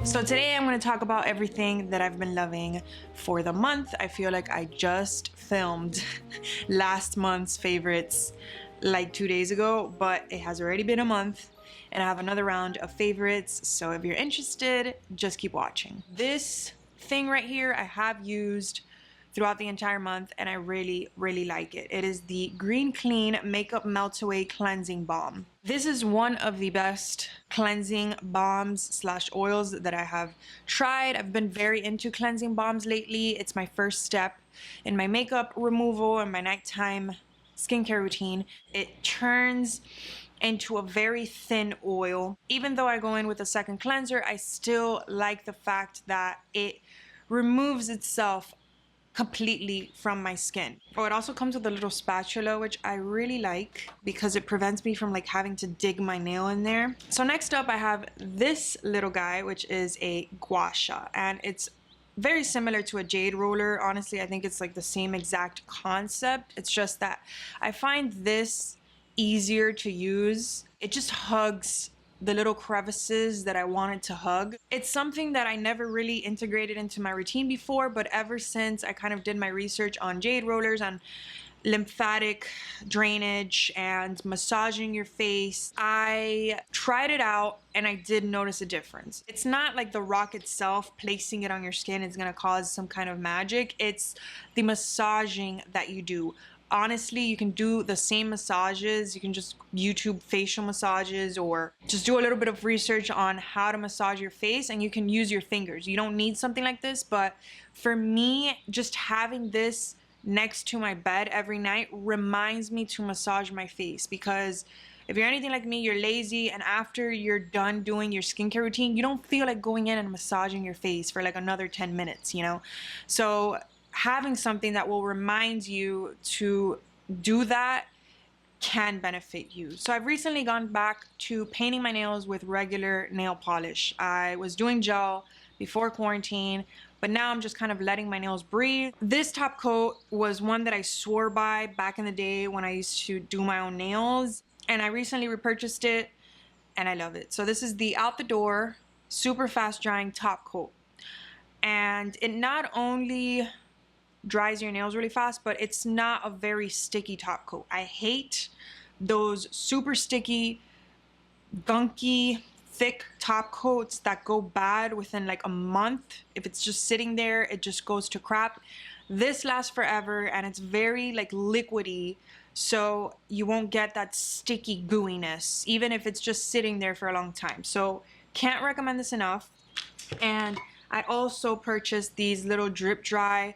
So today I'm going to talk about everything that I've been loving for the month. I feel like I just filmed last month's favorites like 2 days ago, but it has already been a month and I have another round of favorites. So if you're interested, just keep watching. This thing right here I have used throughout the entire month and I really like it. It is the Green Clean Makeup Melt Away Cleansing Balm. This is one of the best cleansing balms slash oils that I have tried. I've been very into cleansing balms lately. It's my first step in my makeup removal and my nighttime skincare routine. It turns into a very thin oil. Even though I go in with a second cleanser, I still like the fact that it removes itself completely from my skin. Oh, it also comes with a little spatula, which I really like because it prevents me from like having to dig my nail in there. So next up I have this little guy, which is a gua sha, and it's very similar to a jade roller. Honestly, I think it's like the same exact concept. It's just that I find this easier to use. It just hugs the little crevices that I wanted to hug. It's something that I never really integrated into my routine before, but ever since I kind of did my research on jade rollers, on lymphatic drainage and massaging your face, I tried it out and I did notice a difference. It's not like the rock itself, placing it on your skin is gonna cause some kind of magic. It's the massaging that you do. Honestly, you can do the same massages. You can just YouTube facial massages or just do a little bit of research on how to massage your face and you can use your fingers. You don't need something like this, but for me, just having this next to my bed every night reminds me to massage my face, because if you're anything like me, you're lazy, and after you're done doing your skincare routine, you don't feel like going in and massaging your face for like another 10 minutes, you know? So having something that will remind you to do that can benefit you. So I've recently gone back to painting my nails with regular nail polish. I was doing gel before quarantine, but now I'm just kind of letting my nails breathe. This top coat was one that I swore by back in the day when I used to do my own nails, and I recently repurchased it and I love it. So this is the Out the Door super fast drying top coat, and it not only dries your nails really fast, but it's not a very sticky top coat. I hate those super sticky, gunky, thick top coats that go bad within like a month. If it's just sitting there, it just goes to crap. This lasts forever and it's very like liquidy, so you won't get that sticky gooiness even if it's just sitting there for a long time. So can't recommend this enough. And I also purchased these little drip dry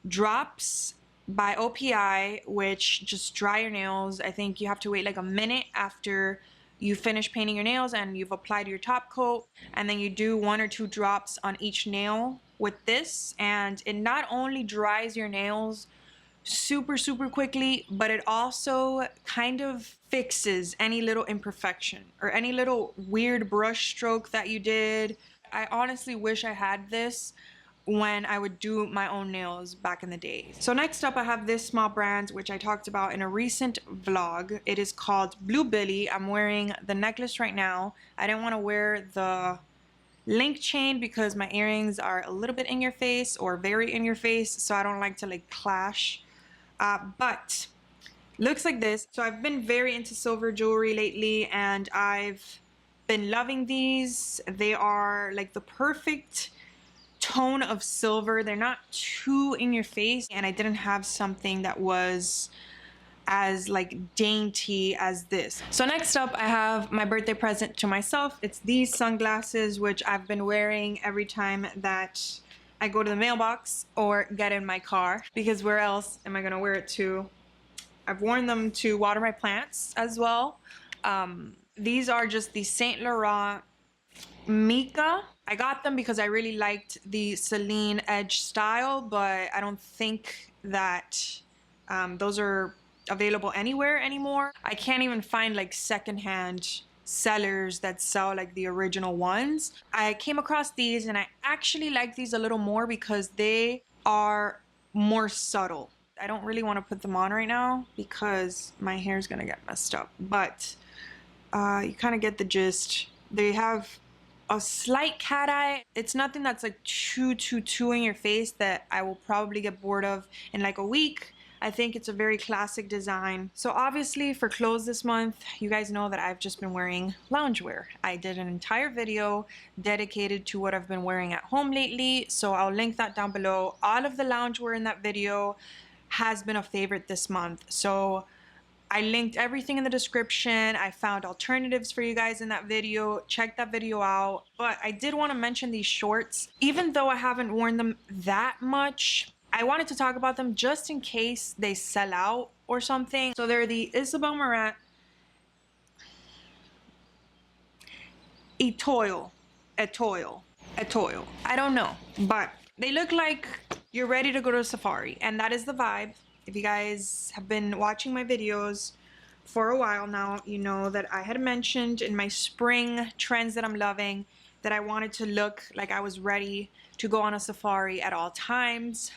drops by OPI, which just dry your nails. I think you have to wait like a minute after you finish painting your nails and you've applied your top coat, and then you do 1 or 2 drops on each nail with this, and it not only dries your nails super quickly, but it also kind of fixes any little imperfection or any little weird brush stroke that you did. I honestly wish I had this when I would do my own nails back in the day. So next up I have this small brand which I talked about in a recent vlog. It is called Blue Billie. I'm wearing the necklace right now. I didn't want to wear the link chain because my earrings are a little bit in your face or very in your face, so I don't like to like clash. But looks like this. So I've been very into silver jewelry lately and I've been loving these. They are like the perfect tone of silver. They're not too in your face, and I didn't have something that was as like dainty as this. So next up I have my birthday present to myself. It's these sunglasses, which I've been wearing every time that I go to the mailbox or get in my car, because where else am I gonna wear it to? I've worn them to water my plants as well. These are just the Saint Laurent Mica. I got them because I really liked the Celine edge style, but I don't think that those are available anywhere anymore. I can't even find like secondhand sellers that sell like the original ones. I came across these and I actually like these a little more because they are more subtle. I don't really want to put them on right now because my hair is gonna get messed up, but you kind of get the gist. They have a slight cat eye. It's nothing that's like too in your face that I will probably get bored of in like a week. I think it's a very classic design. So obviously for clothes this month, you guys know that I've just been wearing loungewear. I did an entire video dedicated to what I've been wearing at home lately, so I'll link that down below. All of the loungewear in that video has been a favorite this month. So I linked everything in the description. I found alternatives for you guys in that video. Check that video out. But I did want to mention these shorts. Even though I haven't worn them that much, I wanted to talk about them just in case they sell out or something. So they're the Isabel Marant Etoile. I don't know, but they look like you're ready to go to a safari, and that is the vibe. If you guys have been watching my videos for a while now, you know that I had mentioned in my spring trends that I'm loving that I wanted to look like I was ready to go on a safari at all times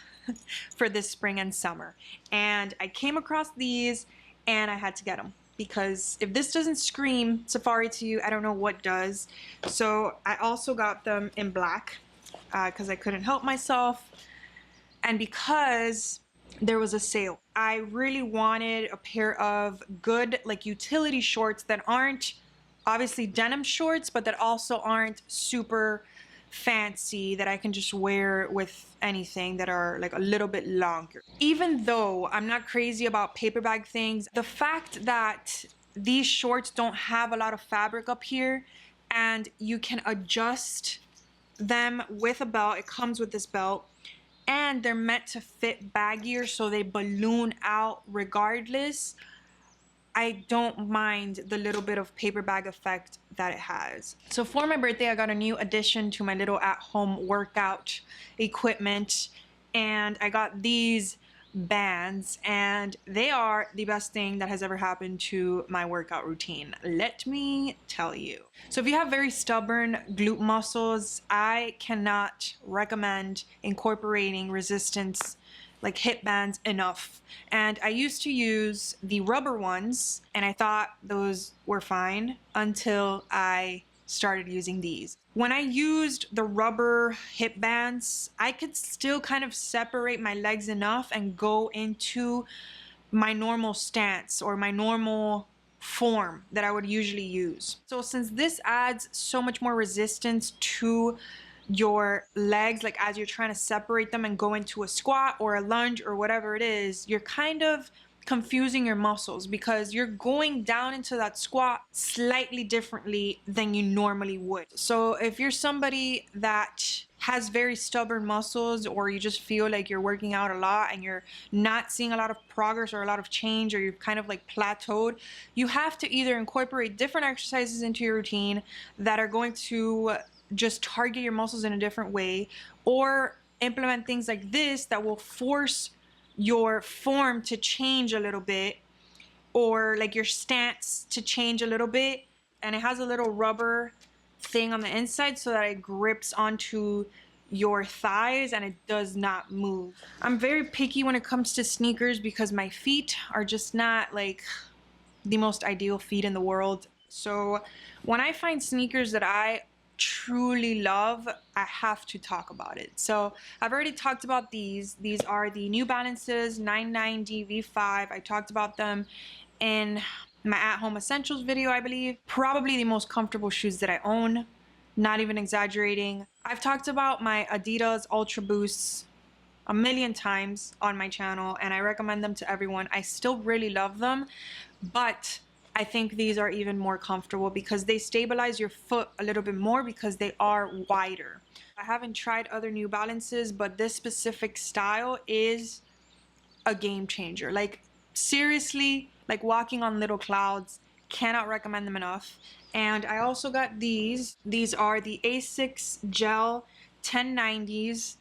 for this spring and summer. And I came across these and I had to get them, because if this doesn't scream safari to you, I don't know what does. So I also got them in black because I couldn't help myself, and because there was a sale. I really wanted a pair of good like utility shorts that aren't obviously denim shorts, but that also aren't super fancy, that I can just wear with anything, that are like a little bit longer. Even though I'm not crazy about paper bag things, the fact that these shorts don't have a lot of fabric up here and you can adjust them with a belt, it comes with this belt, and they're meant to fit baggier so they balloon out regardless, I don't mind the little bit of paper bag effect that it has. So for my birthday, I got a new addition to my little at-home workout equipment, and I got these bands, and they are the best thing that has ever happened to my workout routine, let me tell you. So if you have very stubborn glute muscles, I cannot recommend incorporating resistance like hip bands enough. And I used to use the rubber ones and I thought those were fine until I started using these. When I used the rubber hip bands, I could still kind of separate my legs enough and go into my normal stance or my normal form that I would usually use. So since this adds so much more resistance to your legs, like as you're trying to separate them and go into a squat or a lunge or whatever it is, you're kind of confusing your muscles because you're going down into that squat slightly differently than you normally would. So if you're somebody that has very stubborn muscles, or you just feel like you're working out a lot and you're not seeing a lot of progress or a lot of change, or you're kind of like plateaued, you have to either incorporate different exercises into your routine that are going to just target your muscles in a different way, or implement things like this that will force your form to change a little bit, or like your stance to change a little bit. And it has a little rubber thing on the inside so that it grips onto your thighs and it does not move. I'm very picky when it comes to sneakers because my feet are just not like the most ideal feet in the world. So when I find sneakers that I truly love, I have to talk about it. So I've already talked about these. These are the New Balances 990 V5. I talked about them in my at-home essentials video, I believe. Probably the most comfortable shoes that I own, not even exaggerating. I've talked about my Adidas Ultra Boosts a million times on my channel and I recommend them to everyone. I still really love them, but I think these are even more comfortable because they stabilize your foot a little bit more because they are wider. I haven't tried other New Balances, but this specific style is a game changer. Like seriously, like walking on little clouds. Cannot recommend them enough. And I also got these. These are the Asics Gel 1090s.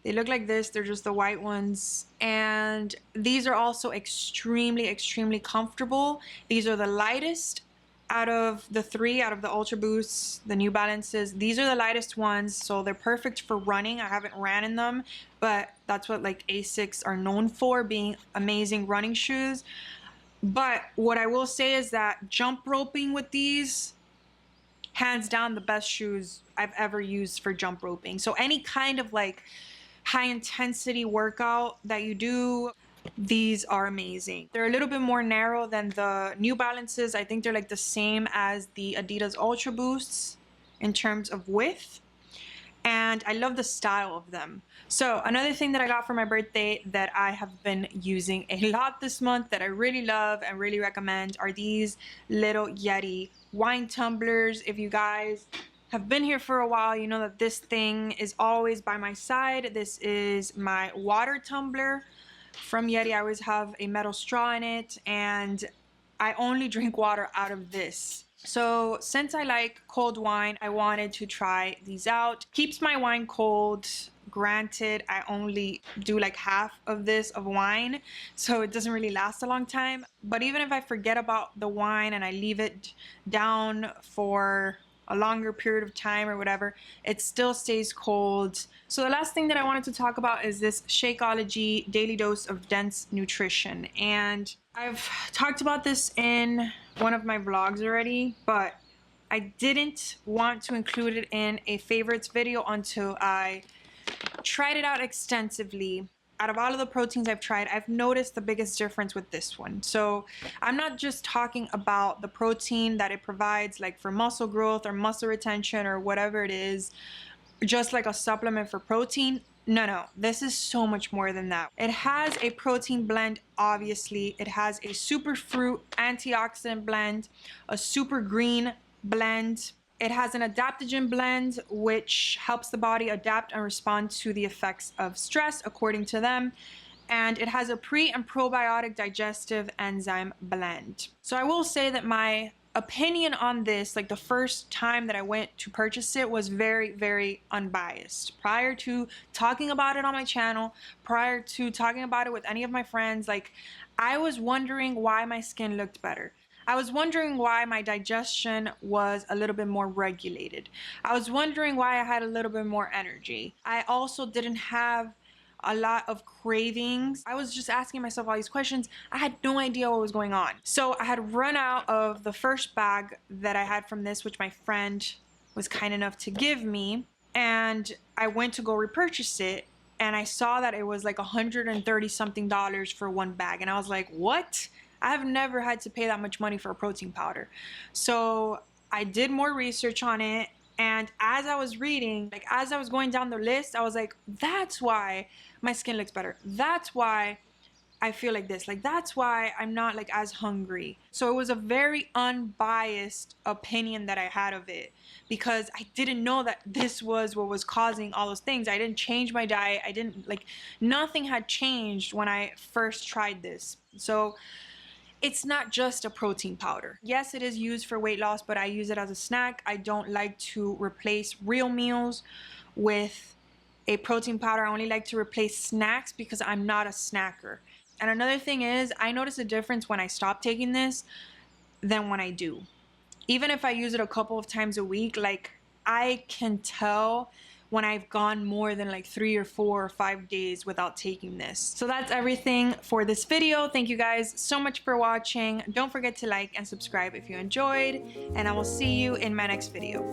They look like this. They're just the white ones. And these are also extremely, extremely comfortable. These are the lightest out of the three, out of the Ultra Boosts, the New Balances. These are the lightest ones, so they're perfect for running. I haven't ran in them, but that's what like Asics are known for, being amazing running shoes. But what I will say is that jump roping with these, hands down the best shoes I've ever used for jump roping. So any kind of like high intensity workout that you do, these are amazing. They're a little bit more narrow than the New Balances. I think they're like the same as the Adidas Ultra Boosts in terms of width. And I love the style of them. So another thing that I got for my birthday that I have been using a lot this month that I really love and really recommend are these little Yeti wine tumblers. If you guys have been here for a while, you know that this thing is always by my side. This is my water tumbler from Yeti. I always have a metal straw in it, and I only drink water out of this. So since I like cold wine, I wanted to try these out. Keeps my wine cold. Granted, I only do like half of this of wine, so it doesn't really last a long time. But even if I forget about the wine and I leave it down for a longer period of time or whatever, it still stays cold. So the last thing that I wanted to talk about is this Shakeology Daily Dose of Dense Nutrition. And I've talked about this in one of my vlogs already, but I didn't want to include it in a favorites video until I tried it out extensively. Out of all of the proteins I've tried, I've noticed the biggest difference with this one. So I'm not just talking about the protein that it provides like for muscle growth or muscle retention or whatever it is, just like a supplement for protein. No, this is so much more than that. It has a protein blend, obviously. It has a superfruit antioxidant blend, a super green blend. It has an adaptogen blend, which helps the body adapt and respond to the effects of stress, according to them. And it has a pre and probiotic digestive enzyme blend. So I will say that my opinion on this, like the first time that I went to purchase it, was very, very unbiased. Prior to talking about it on my channel, prior to talking about it with any of my friends, like I was wondering why my skin looked better. I was wondering why my digestion was a little bit more regulated. I was wondering why I had a little bit more energy. I also didn't have a lot of cravings. I was just asking myself all these questions. I had no idea what was going on. So I had run out of the first bag that I had from this, which my friend was kind enough to give me. And I went to go repurchase it, and I saw that it was like $130 something for one bag. And I was like, what? I have never had to pay that much money for a protein powder. So I did more research on it. And as I was reading, like as I was going down the list, I was like, that's why my skin looks better. That's why I feel like this. Like that's why I'm not like as hungry. So it was a very unbiased opinion that I had of it, because I didn't know that this was what was causing all those things. I didn't change my diet. I didn't like, nothing had changed when I first tried this. So it's not just a protein powder. Yes, it is used for weight loss, but I use it as a snack. I don't like to replace real meals with a protein powder. I only like to replace snacks because I'm not a snacker. And another thing is, I notice a difference when I stop taking this than when I do. Even if I use it a couple of times a week, like I can tell when I've gone more than like 3 or 4 or 5 days without taking this. So that's everything for this video. Thank you guys so much for watching. Don't forget to like and subscribe if you enjoyed, and I will see you in my next video.